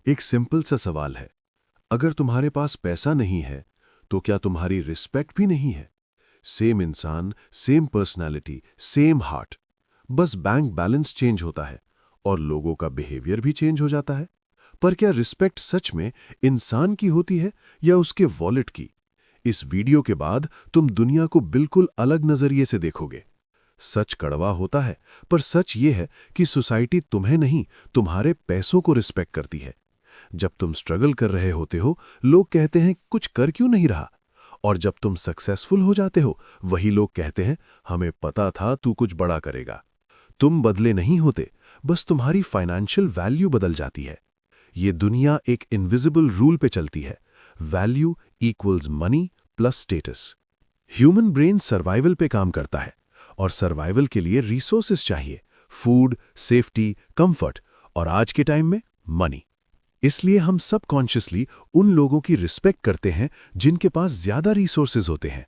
एक सिंपल सा सवाल है, अगर तुम्हारे पास पैसा नहीं है तो क्या तुम्हारी रिस्पेक्ट भी नहीं है? सेम इंसान, सेम पर्सनालिटी, सेम हार्ट, बस बैंक बैलेंस चेंज होता है और लोगों का बिहेवियर भी चेंज हो जाता है। पर क्या रिस्पेक्ट सच में इंसान की होती है या उसके वॉलेट की? इस वीडियो के बाद तुम दुनिया को बिल्कुल अलग नजरिए से देखोगे। सच कड़वा होता है, पर सच ये है कि सोसाइटी तुम्हें नहीं, तुम्हारे पैसों को रिस्पेक्ट करती है। जब तुम स्ट्रगल कर रहे होते हो, लोग कहते हैं कुछ कर क्यों नहीं रहा, और जब तुम सक्सेसफुल हो जाते हो, वही लोग कहते हैं हमें पता था तू कुछ बड़ा करेगा। तुम बदले नहीं होते, बस तुम्हारी फाइनेंशियल वैल्यू बदल जाती है। ये दुनिया एक इनविजिबल रूल पे चलती है, value equals money plus status. Human brain survival पे काम करता है और सर्वाइवल के लिए रिसोर्सेस चाहिए, फूड, सेफ्टी, कंफर्ट और आज के टाइम में मनी। इसलिए हम सबकॉन्शियसली उन लोगों की रिस्पेक्ट करते हैं जिनके पास ज्यादा रिसोर्सेज होते हैं।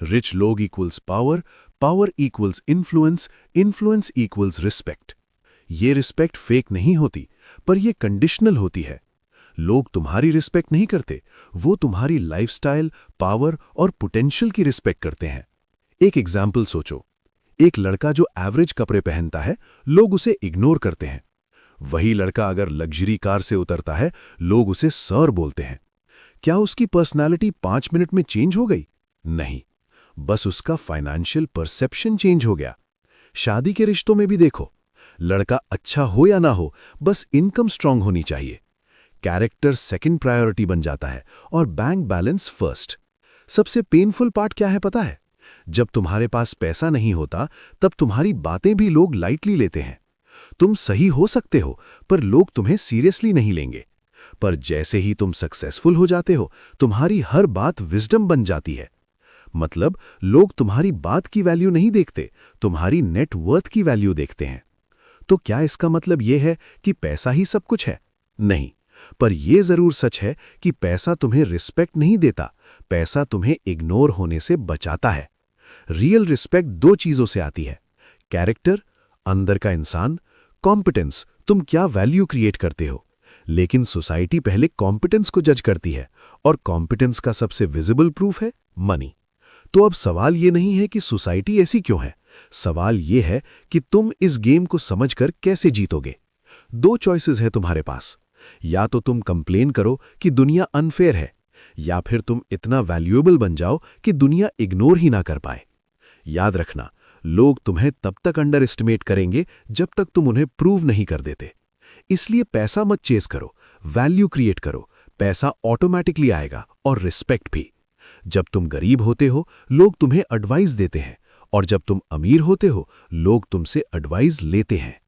रिच लोग equals power, power equals influence, influence equals respect. ये रिस्पेक्ट फेक नहीं होती, पर ये कंडीशनल होती है। लोग तुम्हारी रिस्पेक्ट नहीं करते, वो तुम्हारी लाइफस्टाइल, पावर और पोटेंशियल की रिस्पेक्ट करते हैं। एक एग्जाम्पल सोचो, एक लड़का जो एवरेज कपड़े पहनता है, लोग उसे इग्नोर करते हैं। वही लड़का अगर लग्जरी कार से उतरता है, लोग उसे सर बोलते हैं। क्या उसकी पर्सनालिटी 5 मिनट में चेंज हो गई? नहीं, बस उसका फाइनेंशियल परसेप्शन चेंज हो गया। शादी के रिश्तों में भी देखो, लड़का अच्छा हो या ना हो, बस इनकम स्ट्रांग होनी चाहिए। कैरेक्टर सेकंड प्रायोरिटी बन जाता है और बैंक बैलेंस फर्स्ट। सबसे पेनफुल पार्ट क्या है पता है? जब तुम्हारे पास पैसा नहीं होता, तब तुम्हारी बातें भी लोग लाइटली लेते हैं। तुम सही हो सकते हो, पर लोग तुम्हें सीरियसली नहीं लेंगे। पर जैसे ही तुम सक्सेसफुल हो जाते हो, तुम्हारी हर बात विजडम बन जाती है। मतलब लोग तुम्हारी बात की वैल्यू नहीं देखते, तुम्हारी नेट वर्थ की वैल्यू देखते हैं। तो क्या इसका मतलब यह है कि पैसा ही सब कुछ है? नहीं, पर यह जरूर सच है कि पैसा तुम्हें रिस्पेक्ट नहीं देता, पैसा तुम्हें इग्नोर होने से बचाता है। रियल रिस्पेक्ट दो चीजों से आती है, कैरेक्टर, अंदर का इंसान, कॉम्पिटेंस, तुम क्या वैल्यू क्रिएट करते हो। लेकिन सोसाइटी पहले कॉम्पिटेंस को जज करती है, और कॉम्पिटेंस का सबसे विजिबल प्रूफ है मनी। तो अब सवाल ये नहीं है कि सोसाइटी ऐसी क्यों है, सवाल ये है कि तुम इस गेम को समझकर कैसे जीतोगे। दो चॉइसेस है तुम्हारे पास, या तो तुम कंप्लेन करो कि दुनिया अनफेयर है, या फिर तुम इतना वैल्यूएबल बन जाओ कि दुनिया इग्नोर ही ना कर पाए। याद रखना, लोग तुम्हें तब तक अंडर एस्टिमेट करेंगे जब तक तुम उन्हें प्रूव नहीं कर देते। इसलिए पैसा मत चेस करो, वैल्यू क्रिएट करो। पैसा ऑटोमेटिकली आएगा और रिस्पेक्ट भी। जब तुम गरीब होते हो, लोग तुम्हें एडवाइस देते हैं, और जब तुम अमीर होते हो, लोग तुमसे एडवाइस लेते हैं।